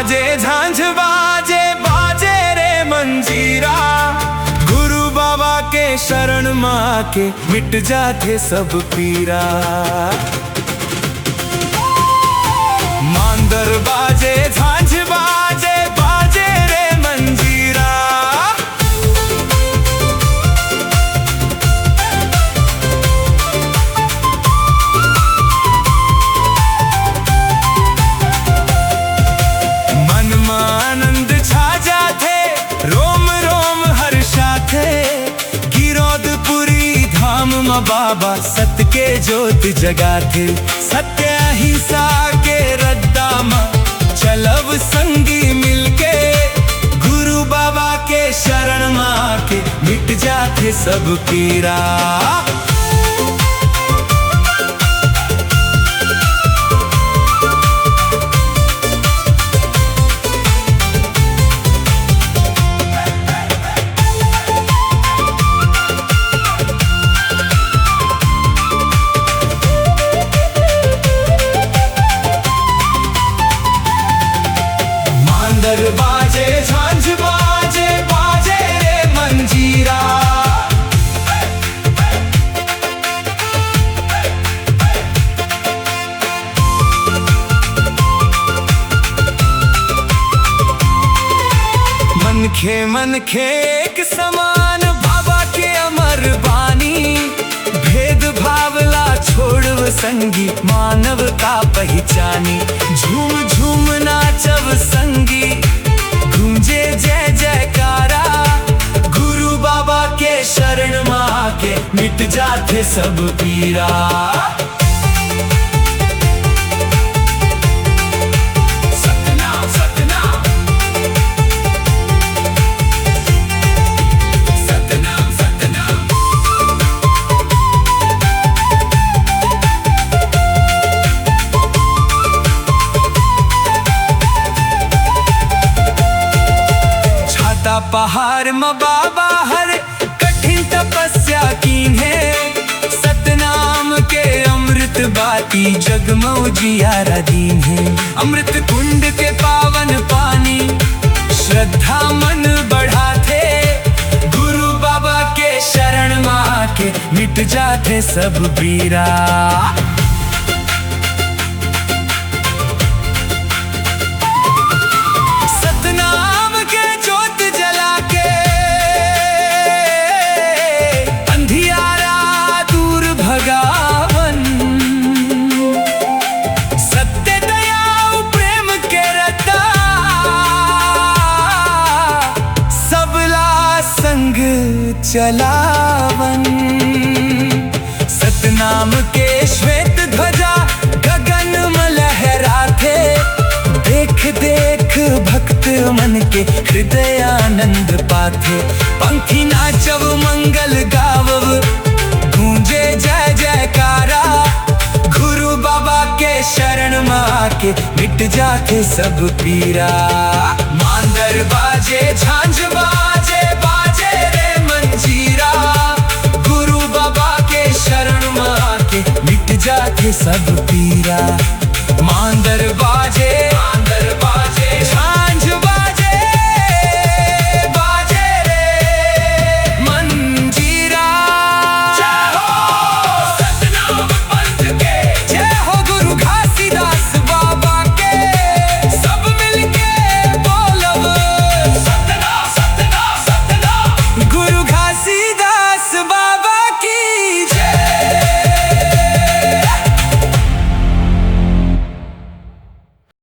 बाजे झांझ बाजे बाजे रे मंजीरा, गुरु बाबा के शरण माँ के मिट जाते सब पीरा। मांदर बाजे झांझ बाजे बाजे रे मंजीरा, मन में आनंद छा जाते, रोम रोम हर्षाते। गिरोधपुरी धाम में बाबा सत्य के ज्योत जगाते, सत्य अहिंसा के रद्दा में चलब संगी मिलके, गुरु बाबा के शरण में के मिट जाते सब पीरा। मांदर बाजे झांझ बाजे बाजे रे मंजीरा, मन खे एक समान बाबा के अमर बानी। भेद भावला छोड़व संगी मानवता पहचानी, झूम झूम नाचव संगी गूंजे जय जयकारा। गुरु बाबा के शरण माँ के मिट जाते सब पीरा। पहाड़ में बाबा हर कठिन तपस्या कीन्हे, सतनाम के अमृत बाती जग में उजियारा दीन्हे। अमृत कुंड के पावन पानी श्रद्धा मन बढ़ाते, गुरु बाबा के शरण माँ के मिट जाते सब पीरा। चलावन सतनाम के श्वेत ध्वजा गगन में लहराते, देख देख भक्त मन के हृदय आनंद पाते। पंखी नाचव मंगल गावव गूंजे जय जयकारा, गुरु बाबा के शरण माँ के मिट जाते सब पीरा। मांदर बाजे झांझ बाजे बाजे रे मंजीरा, गुरु बाबा के शरण माँ के मिट जाते सब पीरा।